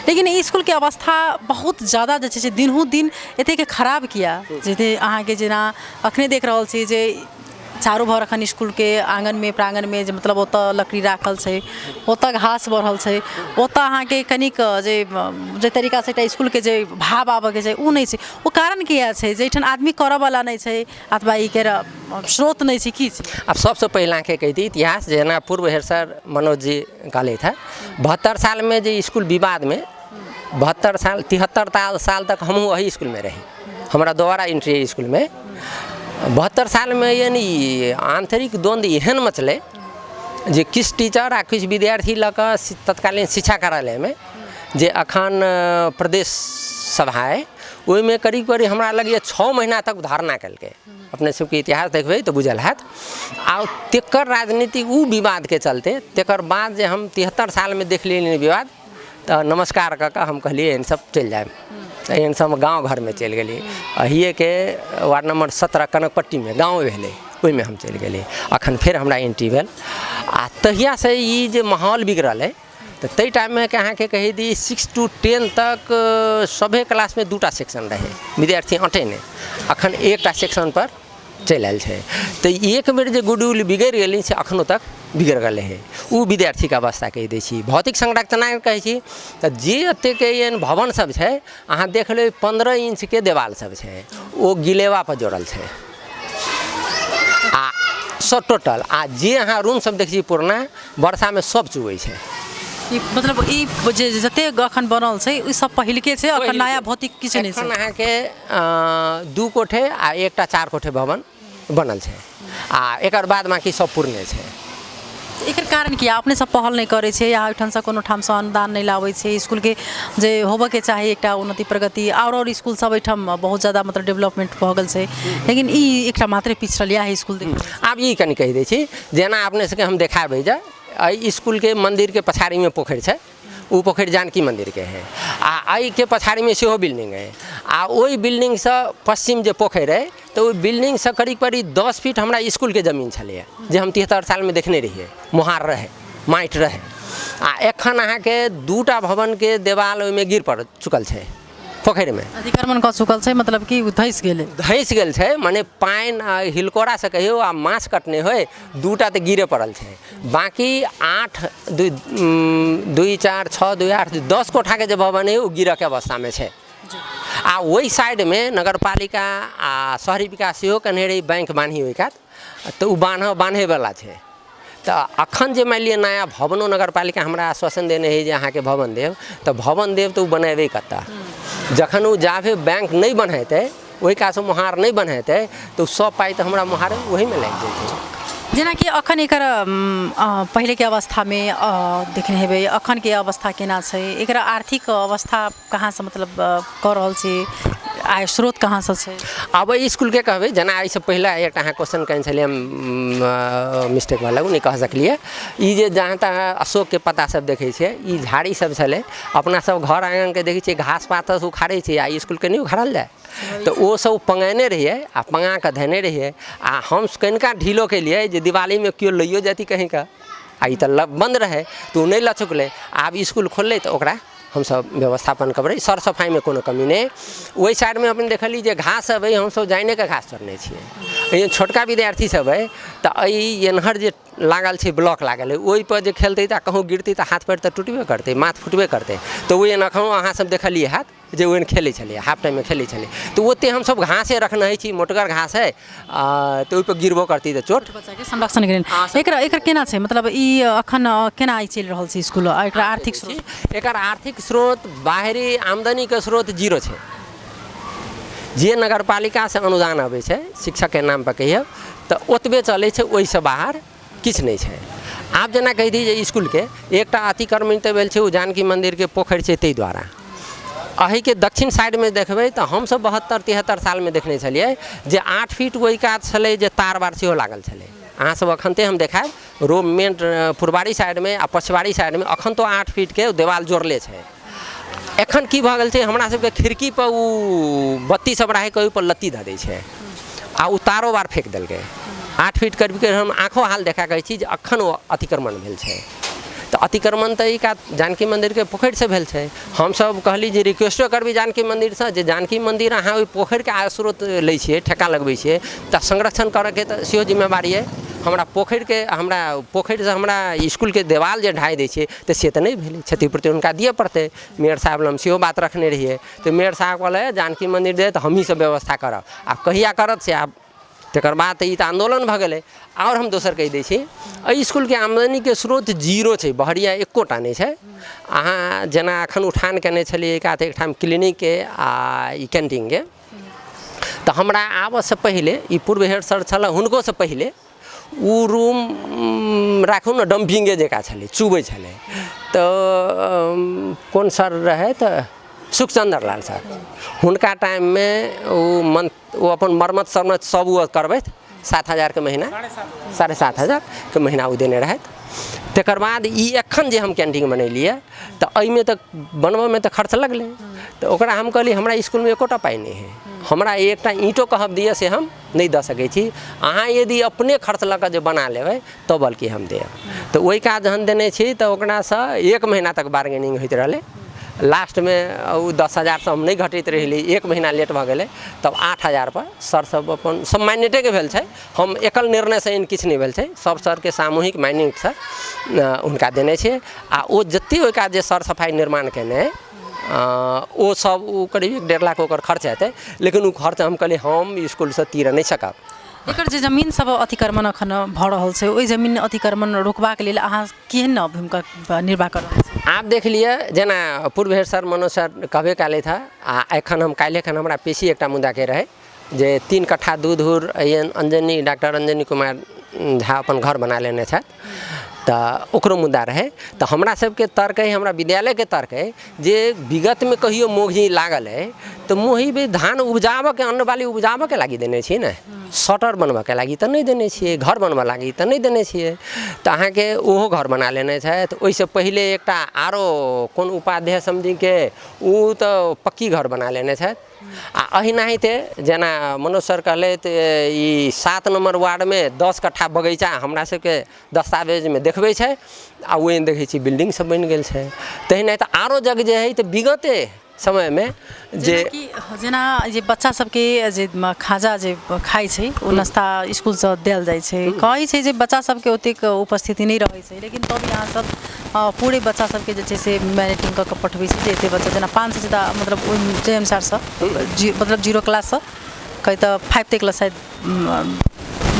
लेकिन ये स्कूल के अवस्था बहुत ज़्यादा जे छै से दिनहु दिन एते के खराब किया जे अहाँ के जेना अखने देख रहल छी जे चारों भर अखन स्कूल के आंगन में प्रांगण में जे मतलब ओत लकड़ी राखल छै, ओत घास बढ़ल छै, ओत अहाँ के कनिक जे तरीका से स्कूल के जे भाव आबे के छै उ नहीं छै। वो कारण किया छै जे एठन आदमी करऽ वाला नहीं छै अथवा ई के स्रोत नहीं छै की छै? अब सबसे पहला के कही थी इतिहास जेना पूर्व हेड सर मनोज जी कहले था 72 साल में जो स्कूल विवाद में 72 साल 73 साल तक हम वही स्कूल में रहे। हमारा दोबारा एंट्री स्कूल में 72 साल में यानी आंतरिक द्वंद्व एहन मचले जे किस टीचर आ किस विद्यार्थी लक तत्कालीन शिक्षा कार्यालय में जे अखन प्रदेश सभा है ओहि में करीब करीब हमरा लगे 6 महीना तक धारणा कलके। अपने सबके इतिहास देखबे तो बुझल हैत। आ तेकर राजनीति उ विवाद के चलते तेकर बाद जे हम 73 साल में देख लेली विवाद तो नमस्कार कऽ के हम कहलिए इन सब चल जाए, तो इन सब गाँव घर में चल गए। अहिए के वार्ड नंबर 17 कनकपट्टी में गाँव भेले, ओहिमे हम चल गए। अखन फिर हमरा एंट्री भेल आ तहिया से ई जे माहौल बिगड़ल है, तो तई टाइम में के अहाँके कही दी 6 to 10 तक सभे क्लास में 2टा सेक्शन रहे, विद्यार्थी अँटे ने, अखन 1टा सेक्शन पर चल आयल है। तो एक बेर जे गुडविल बिगड़ गई से अखनों तक बिगड़ गए है, वो विद्यार्थी के अवस्था कही दै छी। भौतिक संरचना कहै छी तो जे एतेक एहन भवन सब है, अहाँ देख ले 15 इंच के देवाल सब है, वो गिलेवा पर जोड़ल है आ सब टोटल। आ जे अहाँ रूम सब देख छी पुरना, वर्षा में सब चुबै है। मतलब ई जे जते अखन बनल छै ई सब पहिलके छै, अखन नया भौतिक किछु नहि छै। अखन अहाँके 2 कोठे आ 1टा 4 कोठे भवन बनल छै आ एकर बाद बाकी सब पुरने छै। एकर कारण की अपने सब पहल नहीं करे छै, या ओठन से कोनो ठाम से अनुदान नहीं लावे छै? स्कूल के जे होबे के चाही एकटा उन्नति प्रगति और स्कूल सब एठम बहुत ज़्यादा मतलब डेवलपमेंट भ गेल छै, लेकिन ई एकटा मात्र पिछड़ल या है स्कूल। आब ई कनि कहि दै छी, जेना अपने सबके हम देखाबै जे स्कूल के मंदिर के पछाड़ी में पोखर है, वो पोखर जानकी मंदिर के है आ आई के पछाड़ी में सेहो बिल्डिंग है आ ओई बिल्डिंग से पश्चिम जे पोखर है, तो ओई बिल्डिंग से करीब करीब 10 फीट हमरा स्कूल के जमीन छलै, जे हम 73 साल में देखने रहिए, मोहार रहे, माटि रहे आ एखन अहाँके 2टा भवन के देवाल ओहिमे गिर पड़ चुकल छै पोखर में। अतिक्रमण कऽ चुकल छै, मतलब कि धैस गेल छै, माने पानि हिलकोरा से कहियो आ माछ कटने होय, 2टा तऽ गिरे पड़ल छै। बाकी 8 2 4 6 2 8 10 कोठा के जे भवन है, वो गिरऽ के अवस्था में छै। आ वही साइड में नगरपालिका आ शहरी विकास सेहो कने रही, बैंक बान्ही ओहि कात, तो उ बान्हे वाला छै। तो अखन जे मान लिअ नया भवनो नगरपालिका हमरा आश्वासन देने है जे अहाँके भवन देव, तो भवन देव तो बनेबे कत्ता, जखन वो जाबे बैंक नहीं बनेते, वही कासँ मोहार नहीं बनेते, तो सब पाई तो हमरा मोहार वही में लागि जेतै। जेना कि अखन एकर पहले के अवस्था में देखने हेबै, अखन के अवस्था केना छै, एकरा आर्थिक अवस्था कहाँ से मतलब कर रहल छै, आय स्रोत कहाँ से छै? अब स्कूल के कहबै, जेना एहिसँ पहिले एकटा अहाँ क्वेश्चन कयने छलियै हम मिस्टेक वाला, ओ नहि कह सकलियै। ई जे जहाँ तहाँ अशोक के पत्ता सब देखै छियै, ई झाड़ी सब छलै, अपना सब घर आंगन के देखै छियै घास पात उखाड़ै छै, आ स्कूल के नहीं उखाड़ल जाए, तो वो सब पंगेने रहिए आ पंगा के धने रहिए आ हम कनिका ढीलो के लिए जे दिवाली में क्यों लइयो जाती कहीं का, आ ई तऽ बंद रहे तो नहीं लचकलै। आब स्कूल खोललै तो ओकरा हम सब व्यवस्थापन करबै, सर सफाई में कोनो कमी नहीं। वही साइड में अपन देखली जे घास सब है, हम सब जाने के घास चरने छियै। छोटका विद्यार्थी सब है, तो एनहर जे लागल छै ब्लॉक लागल है, ओहि पर जे खेलते तऽ कहूँ गिरते तऽ हाथ पैर तऽ टूटबे करते, माथ फुटबे करते। तो वो एखनो अहाँ सब देखलिए हाथ जे ओहन खेलै छलै, हाफ टाइम में खेलै छलै, तो ओते हम सब घासे रखने छी, मोटगर घास है, तो ओहि पर गिरबो करती तऽ चोट। बच्चा के संरक्षण के एकर केना छै, मतलब ई अखन केना आई चलि रहल छै स्कूल? एकर आर्थिक स्रोत? एकर आर्थिक स्रोत बाहरी आमदनी के स्रोत 0 छै। जे नगरपालिका से अनुदान आबै छै शिक्षक के नाम पर कहियो, तो ओतबे चलै छै, ओहि से बाहर किछु नहीं छै। आप जेना कहि दी जे स्कूल के एकटा अतिक्रमण तऽ भेल छै, ओ जानकी मंदिर के पोखर छै, ताहि द्वारा अही के दक्षिण साइड में देखबै तो हम सब 72-73 साल में देखने छलिए जे 8 फीट ओहि कात छलै, जे तार बार सेहो लागल छलै। अहाँ सब अखनते हम देखायब, रो मेन पुरबाड़ी साइड में आ पछवाड़ी साइड में अखन तो 8 फीट के देवाल जोड़ले छै। एखन की भऽ गेल छै, हमरा सबके खिड़की पर उ बत्ती सब रहे के ओहि पर लत्ती धऽ दै छै आ उ तारो बार फेंक देलकै। 8 फीट करीब के हम आँखों हाल देखा कहै छी जे अखन ओ अतिक्रमण भेल छै। तो अतिक्रमण तो ई का जानकी मंदिर के पोखर से भेल छै। हम सब कहली जे रिक्वेस्टो करबी जानकी मंदिर से जे जानकी मंदिर अहाँ ओहि पोखर के आय स्रोत लै छियै, ठेका लगबै छियै, तऽ संरक्षण करऽ के तऽ सेहो जिम्मेवारी है। हमरा पोखर से हमरा स्कूल के देवाल जे ढाई दै छियै, तऽ से तऽ नहीं भेलै, क्षतिपूर्ति उनका दिए पड़तै। मेयर साहब लग सेहो बात रखने रहिए, तो मेयर साहब कहले जानकी मंदिर दे तो हम ही सब व्यवस्था करब। आब कहिया करत से आब तकर बाद ई तऽ आंदोलन भऽ गेलै। और हम दोसर कहि दै छी, एहि स्कूल के आमदनी के स्रोत 0 छै, बहरिया एकोटा नहीं छै। अहाँ जेना एखन उठान केने छलियै एकठाम क्लिनिक के आ ई कैंटीन के, तऽ हमरा आबऽ से पहिले ई पूर्व हेड सर छलै, हुनको से पहिले उ रूम राखू ने डंपिंगे जकाँ छलै, चुबै छलै। तऽ कोन सर रहे तऽ सुखचंद्र लाल सर, हुनका टाइम में वो अपन मरम्मत सरमत सब वो करबैत 7,000 के महीना 7,500 के महीना वो देने रहत। तकर बाद ई एखन जे हम कैंटीन बनैलिए तो एहिमे तो बनबऽ में तो खर्च लगले, तो ओकरा हम कहली हमरा स्कूल में एकोटा पाई नहीं है, हमरा एकटा ईंटो कहब दिए से हम नहीं दे सकै छी, अहाँ यदि अपने खर्च लऽ कऽ जे बना लेबै तो बल्कि हम देब। तो ओहि काज जहन देने छी तो ओकरासँ 1 महीना तक बार्गेनिंग होइत रहलै। लास्ट में 10,000 से हम नहीं घटैत रही, 1 महीना लेट भ गेलै, तब 8,000 पर सर सब अपन सब माइनेटे के भेल छै, हम एकल निर्णय से इन किछु नहीं भेल छै, सब सर के सामूहिक माइनेट से उनका देने छै। आ ओ जत्ते ओहि काज जे सर सफाई निर्माण केने ओ सब ओ करीब 1.5 लाख ओकर खर्च हेतै, लेकिन ओ खर्च हम कहलिए हम स्कूल से तीर नहीं सकब। एकर जे जमीन सब अतिक्रमण अखन भऽ रहल छै, ओहि जमीन अतिक्रमण रोकबाक लेल अहाँ केहन भूमिका निर्वाह कर रहल छी? आप देख लिए जेना पूर्व हेड सर मनोज सर कहबे काले था, आ एखन हम काल्हि खन हमरा पेशी एकटा मुद्दा के रहे जे 3 कट्ठा दूध उर अंजनी डॉक्टर अंजनी कुमार झा अपन घर बना लेने छथि, तो ओकरो मुद्दा रहे। तो हमरा सबके तर्क है, हमरा विद्यालय के तर्क है जे विगत में कहियो मोघी लागल है तो मोही भी धान उपजाबऽ के अन्न बाली उपजाबऽ के लागी देने छी ने, शटर बनबऽ के लागी तो नहीं देने छिए, घर बनबऽ लागी तो नहीं देने छिए। तो अहाँ के ओहो घर बना लेने छथि, ओहिसँ पहिले एकटा आरो कोन उपाध्याय समझी के उ तो पक्की घर बना लेने छथि। आ अहिनाहिते जेना मनोज सर कहले ई 7 नंबर वार्ड में 10 कट्ठा बगीचा हमरा सबके दस्तावेज में देखबै छै, आ ओहि देखै छी बिल्डिंग सब बनि गेल छै। तहिना तऽ आरो जग जे है तो विगते समय में जे जेना जे बच्चा सबके जे खाजा जे खाइ छै ओ नाश्ता स्कूल से देल जाइ छै, कहै छै जे बच्चा सबके ओतेक उपस्थिति नहीं रहै छै, लेकिन तब यहाँ सब पूरे बच्चा सबके जे छै से मैनेटिंग कऽ के पठबै छै जे एते बच्चा जेना 5 से ज्यादा मतलब जे अनुसार से मतलब 0 क्लास से कहीं तो 5 तक शायद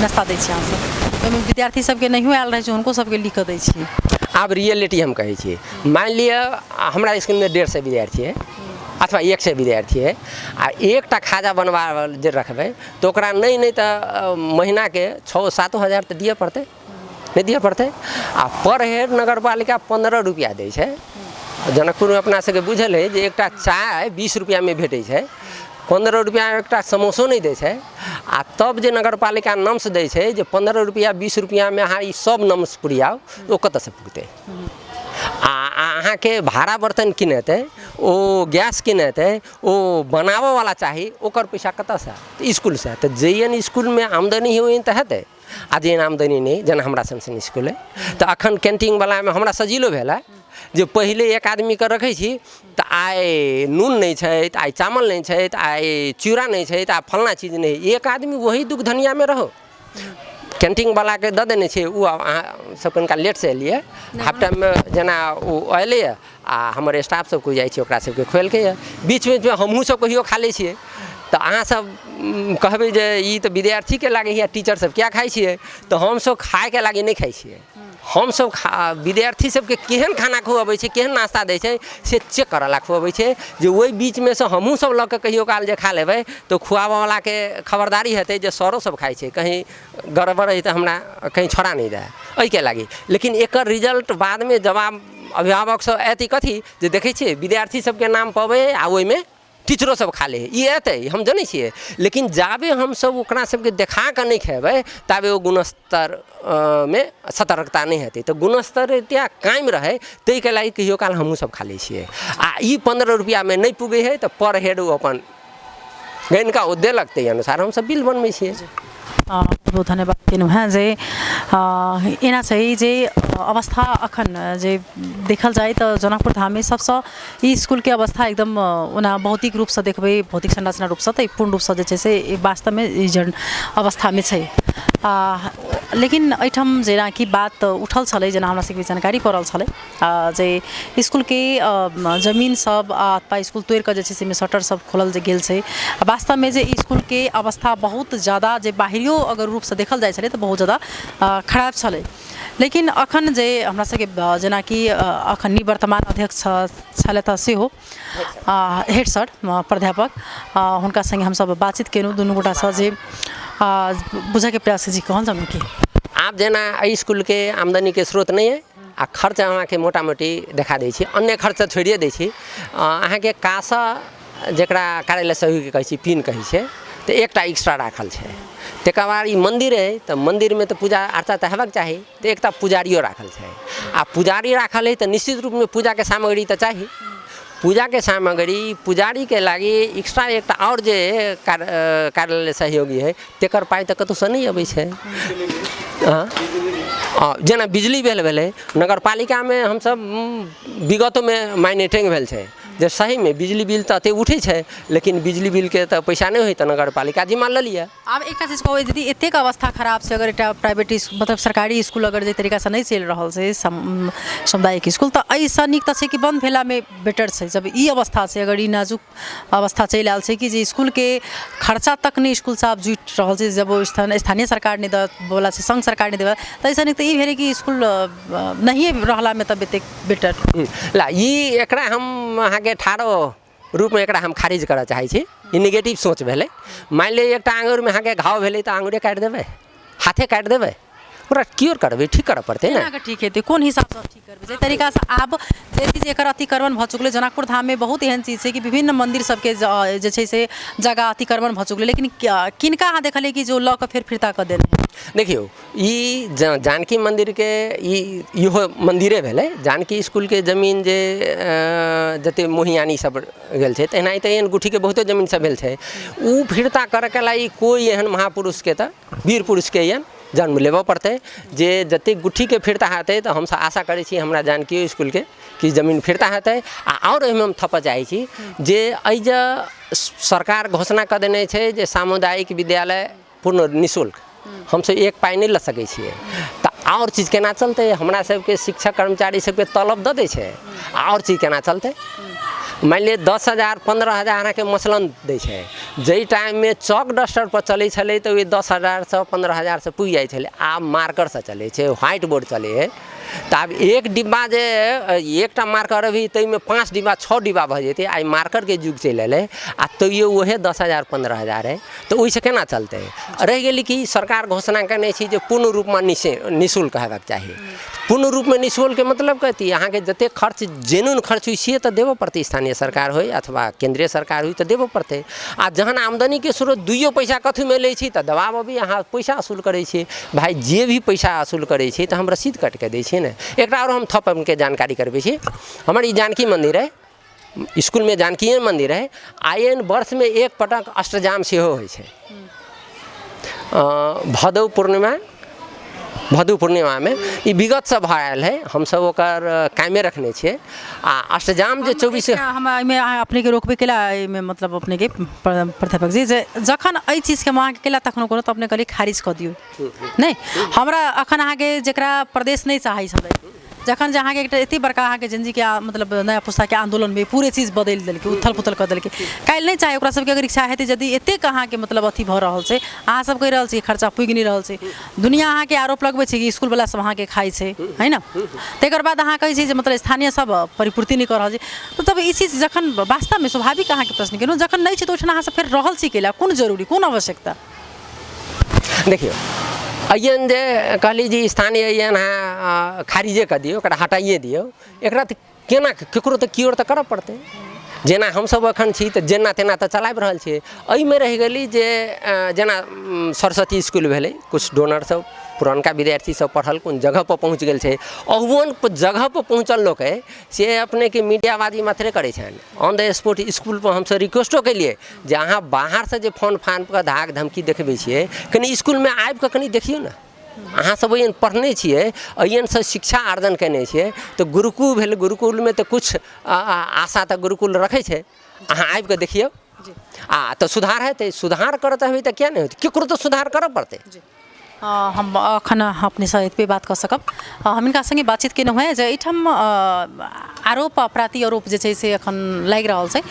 नाश्ता दै छै। अहाँ सब ओहिमे विद्यार्थी सबके नहियो आयल रहै छै, हुनको सबके लिख दै छियै। आब रियलिटी हम कहै छी, मान लिअ हमरा स्कूल में 150 विद्यार्थी है अथवा 100 विद्यार्थी है, आ एकटा खाजा बनवा जे रखबै तो ओकरा नहीं तो महीना के 6-7 हज़ार तो दिए पड़ते, नहीं दिए पड़ते। आ पर हेड नगर पालिका 15 रुपया दै छै। जनकपुर में अपना सबके बुझल है जे एकटा चाय 20 रुपया में भेटै छै, 15 रुपया एकटा समोसो नहीं दै छै। आ तब जे नगर पालिका नम्स दै छै जे 15 रुपया 20 रुपया में अहाँ ई सब नम्स पुरियाओ, ओ कतऽ से पुरतै? अहाँ के भाड़ा बर्तन किनेतै, ओ गैस किनेतै, ओ बनाबऽ वाला चाहिए, ओकर पैसा कतऽ से? तो स्कूल से। तो जेन स्कूल में आमदनी हो तो हेतै, आ जेन आमदनी नहीं, जेना हमरा सनसन स्कूल है तो अखन कैंटीन वाला में हमरा सजीलो भेल है जे पहले एक आदमी के रखै छी तो आइ नून नहीं छै, आइ चावल नहीं छै, आइ चूड़ा नहीं छै, आ फलना चीज नहीं, एक आदमी वही दुख धनिया में रहो। कैंटीन वाला के दे देने छे, उ अहाँ सब कनिका लेट से एलिए, हाफ टाइम में जेना ओ अयलै आ हमर स्टाफ सब कोई जाइ छै ओकरा सबके खुएलकै, बीच में हमहूँ सब कहियो खा लै छियै। तो अहाँ सब कहबै जे ई तो विद्यार्थी के लागे या टीचर सब क्या खाइ छियै, तो हम सब खाए के लागे नहीं खाइ छियै, हम सब विद्यार्थी सबके केहन खाना खुआबै छै, केहन नाश्ता दै छै से चेक करला खुआबै छै, जे ओहि बीच में से हमहूँ सब लऽ के कहियो काल जे खा लेबै तो खुआबऽ वाला के खबरदारी हेतै जे सरो सब खाइ छै, कहीं गड़बड़ है तो हमरा कहीं छोड़ा नहीं दे एहि के लागी। लेकिन एकर रिजल्ट बाद में जवाब अभिभावक सब एती कथी जे देखै छियै विद्यार्थी सबके नाम पबै आ ओहिमे टीचरो सब खा ले, ये एतै हम जानै छियै, लेकिन जाबे हम सब ओकरा सबके देखा के नहीं खेबै ताबे ओ गुणस्तर में सतर्कता नहीं हेतै। तो गुणस्तर त्या कायम रहे ताहि के लागी कहियो काल हमहूँ सब खा लै छियै। आ ई 15 रुपया में नहीं पुगे है तो पर हेड ओ अपन गैनका ओ देलक ताहि अनुसार हम सब बिल बनबै छियै। बहुत बहुत धन्यवाद केलहुँ हैं जे एना छै जे अवस्था अखन जे देखल जाए तो जनकपुर धाम में सबसे ई स्कूल के अवस्था एकदम ओना भौतिक रूप से देखबै, भौतिक संरचना रूप से तो पूर्ण रूप से जे छै से वास्तव में ई जन अवस्था में छै। लेकिन एहिठाम जेना कि बात उठल छलै, जेना हमरा सबके जानकारी पड़ल छलै जे स्कूल के जमीन सब अथवा स्कूल तोड़ के जे छै से शटर सब खोलल जे गेल छै, वास्तव में जे स्कूल के अवस्था बहुत ज़्यादा जे बाहरियो अगर रूप से देखल जाए छलै तो बहुत ज़्यादा खराब छलै। लेकिन अखन जे हमरा सबके जेना कि अखन निवर्तमान अध्यक्ष छलथि सेहो हेड सर प्राध्यापक, हुनका संगे हम सब बातचीत केलहुँ, दुनू गोटा से जे बुझे के प्रयास जी कहल जाऊ कि आप जेना एहि स्कूल के आमदनी के स्रोत नहीं है, आ खर्च अहाँ के मोटा मोटी देखा दै छी, अन्य खर्च छोड़िए दै छी। अहाँ के कासा जकरा कार्यालय सहयोगी कहै छी, पिन कहै छै, तो एकटा एक्स्ट्रा राखल छै। तकर बाद ई मंदिर है तो मंदिर में तो पूजा अर्चा तो हेबाक चाही, तो एक पुजारियो राखल है। आ पुजारी राखल है तो निश्चित रूप में पूजा के सामग्री तो चाहिए। पूजा के सामग्री पुजारी के लागी एक्स्ट्रा एक और जे कार्यालय सहयोगी है तेकर पाई तो कतौ से नहीं अबै छै। जेना बिजली बिल भेलै नगर पालिका में हम सब विगत में माइनेटिंग भेल छै जे सही में बिजली बिल तो अते उठे छै, लेकिन बिजली बिल के तो पैसा नहीं होई तो नगर पालिका जिम्मा ले लिया। अब एक चीज कहबै दीदी, एतेक अवस्था खराब से अगर एक प्राइवेट मतलब सरकारी स्कूल अगर जे तरीका से नहीं चल रहा है सामुदायिक स्कूल, तो ऐसा निक तो है कि बंद भेला में बेटर है। जब ई अवस्था से अगर ई नाजुक अवस्था चल आयल है कि जे स्कूल के खर्चा तक नहीं स्कूल साहब जुट रहा है, जब स्थानीय सरकार ने बोला से संघ सरकार ने देवा, तो ऐसा नहीं तो ये भेले कि स्कूल नहीं रहला में तब बेटर ला ई एकरा हम आगे ठारो रूप में एकरा हम खारिज करऽ चाहै छी। ई नेगेटिव सोच भेलै। मान ले एक आंगुर में अहाँके घाव भेलै तो आंगुरे काटि देबै, हाथे काटि देबै, ओकरा क्योर करबै, ठीक करऽ पड़तै ना। ठीक है, कोन हिसाब से ठीक करबै जे तरीका से आब जे चीज एकर अतिक्रमण भ चुकलै। जनकपुर धाम में बहुत एहन चीज है कि विभिन्न मंदिर सबके जे छै से जगह अतिक्रमण भ चुकलै, लेकिन किनका अहाँ देखलिए कि जो लऽ कऽ फेर फिरता कऽ देने। देखियो ई जानकी मंदिर के इहो मंदिरे भेलै। जानकी स्कूल के जमीन जे जते मोहियानी सब गेल छै तेनाहिते एहन गुठी के बहुते जमीन सब भेल छै। उ फिरता करऽ के लागि कोई एहन महापुरुष के त वीर पुरुष के एहन जन्म लेबऽ पड़तै जे जते गुठी के फिरता हेतै। तो हम आशा करै छी हमरा जानकी स्कूल के कि जमीन फिरता हेतै। और एहिमे हम थपऽ चाहै छी जे एहि जे सरकार घोषणा कऽ देने छै जे सामुदायिक विद्यालय पूर्ण निःशुल्क, हम सब एक पाई नहीं लऽ सकै छियै, तो और चीज केना चलतै। हमरा सबके शिक्षक कर्मचारी सबके तलब दऽ दै छै, और चीज केना चलतै। मान लिअ 10,000 15,000 के मसलन दै छै, जाहि टाइम में चौक डस्टर पर चलै छलै तो 10,000 से 15,000 से पुगि जाइ छलै। आब मार्कर से चलै छै, व्हाइट बोर्ड चलै है। तो आब एक डिब्बा जे एकटा मार्कर अभी तै में 5 डिब्बा 6 डिब्बा भऽ जेतै। आइ मार्कर के युग चलि एलै आ तैयो ओहे 10,000 15,000 है, तो ओहिसँ केना चलतै। रहि गेलै कि सरकार घोषणा करने छी जे पूर्ण रूप में निःशुल्क हेबाक चाही। पूर्ण रूप में निःशुल्क के मतलब कथी, अहाँ के जते खर्च जेन्युइन खर्च होइ से तो देबऽ पड़तै। स्थानीय सरकार होय अथवा केंद्रीय सरकार होय तो देबऽ पड़तै। आ जहन आमदनी के स्रोत दुइयो पैसा कथी में लै छी तो दबाव अभी अहाँ पैसा वसूल करै छी। भाई जे भी पैसा वसूल करै छी तो हम रसीद काट के दै छी ने। एक और हम थप के जानकारी करबै छी। हमर ई जानकी मंदिर है, स्कूल में जानकी मंदिर है। आयन वर्ष में एक पटक अष्टजाम सेहो होइ छै। भदौ पूर्णिमा में ई विगत से भऽ आयल है। हम सब ओकर कायमे रखने छियै। आ अष्टजाम जे 24 हम एहिमे अपने के रोकबे केला, एहिमे मतलब अपने के प्राध्यापक जी जे जखन एहि चीज के मांग केला तखन कोनो तो अपने कहली खारिज कऽ दियौ नहीं। हमरा अखन अहाँ के जेकरा प्रदेश नहीं चाहै छलै, जखन जे अहाँके एकटा एते बड़का अहाँके जनजी के मतलब नया पुस्ता के आंदोलन में पूरे चीज बदल देलकै, उथल पुथल कर देलकै। काल्हि नहीं चाहे ओकरा सबके अगर इच्छा हेतै यदि एतेक अहाँके मतलब अथी भऽ रहल छै, अहाँ सब कहि रहल छी खर्चा पुगि नहीं रहल छै, दुनिया अहाँके आरोप लगबै छै कि स्कूल वाला सब अहाँके खाइ छै, है ना। तकर बाद अहाँ कहै छी जे मतलब स्थानीय सब परिपूर्ति नहीं कर रहल छै। तो तब ई चीज जखन वास्तव में स्वाभाविक अहाँके प्रश्न केलहुँ, जखन नहीं छै तो ओहिठाम अहाँ सब फेर रहल छी केला, कोन जरूरी कोन आवश्यकता। देखियो अयन जे कहली जी स्थानीय अयन अहाँ खारिजे कर दियौ, ओकरा हटाइए दियौ। एकरा तऽ केना ककरो तऽ क्योर तऽ करऽ पड़तै। जेना हमसब अखन छी तऽ जेना तेना तऽ चलाबि रहल छियै। एहिमे रहि गेली जे जेना सरस्वती स्कूल भेलै, कुछ डोनर सब पुरनका विद्यार्थी सब पढ़ल कोन जगह पर पहुँच गेल छै। ओहन जगह पर पहुँचल लोक है से अपने के मीडियाबाजी मात्रे करै छनि। ऑन द स्पॉट स्कूल पर हमसब रिक्वेस्टो केलिए जे अहाँ बाहर से जे फोन फान पर धाक धमकी देखबै छियै, कनि स्कूल में आबि कऽ कनि देखियौ ने। अहाँ सब एहन पढ़ने छियै, एहन से शिक्षा अर्जन केने छियै, तो गुरुकुल भेल, गुरुकुल में तो कुछ आशा तो गुरुकुल रखे छै। अहाँ आबि कऽ देखियौ तो सुधार हेतै। सुधार करऽ चाहबै तऽ किया नहीं होतै, केकरो तो सुधार करऽ पड़तै। हम अखन अपने से एतबे बात कर सकब। हम इनका संगे बातचीत केलहुँ है जे एहिठाम आरोप प्रति आरोप जे छै से अखन लागि रहल छै।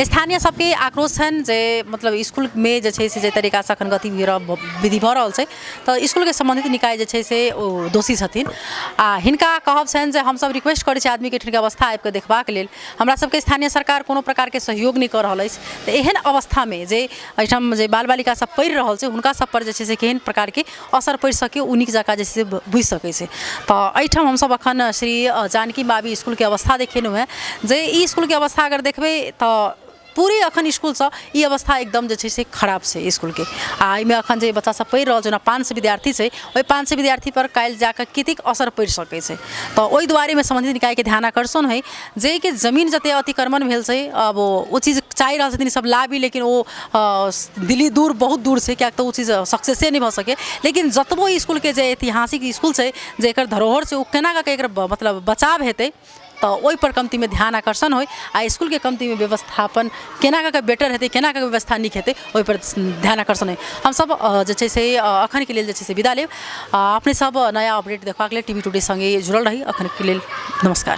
स्थानीय सबके आक्रोश छनि जे मतलब स्कूल में जे छै से जे तरीका से अखन गतिविधि भऽ रहल छै तऽ स्कूल के संबंधित निकाय जे छै से ओ दोषी छथिन। आ हिनका कहब छनि जे हमसब रिक्वेस्ट करै छी आदमी के ठिक अवस्था आबि कऽ देखबाक लेल, हमरा सबके स्थानीय सरकार कोनो प्रकार के सहयोग नहीं कर रहल अछि। तऽ एहन अवस्था में जे एहिठाम जे बाल बालिका सब पढ़ि रहल छै हुनका सब पर जे छै से केहन प्रकार के असर पड़ि सके ओ नीक जकाँ जे छै से बुझि सकै छै। तऽ एहिठाम हमसब अखन श्री जानकी मावी स्कूल के अवस्था देखेलहुँ है जे ई स्कूल के अवस्था अगर देखबै तऽ पूरी अखन स्कूल छ ई अवस्था एकदम जे छै से खराब छै स्कूल के आ एहिमे अखन जे बच्चा सब पढ़ि रहल छै ना 500 विद्यार्थी छै ओहि 500 विद्यार्थी पर काल्हि जाकर कतेक असर पड़ि सकै छै तऽ ओहि दुआरे में संबंधित निकाय के ध्यान आकर्षण है जे कि जमीन जते अतिक्रमण भेल छै अब ओ चीज चाहि रहल छथिन सब लाबी लेकिन ओ दिल्ली दूर बहुत दूर छै कियाक तऽ ओ चीज सक्सेसे नहीं भऽ सके लेकिन जतबो स्कूल के जे ऐतिहासिक स्कूल छै जे एकर धरोहर छै ओ केना कऽ एकर मतलब बचाव हेतै तो ओहि पर कमती में ध्यान आकर्षण हो आ स्कूल के कमती में व्यवस्थापन केना कऽ बेटर हेतै केना कऽ व्यवस्था नीक हेतै ओहि पर ध्यान आकर्षण है हम सब जे छै से अखन के लेल जे छै से विदा लेब अपने सब नया अपडेट देखबाक लेल टीवी टुडे संगे जुड़ल रही अखन के लेल नमस्कार।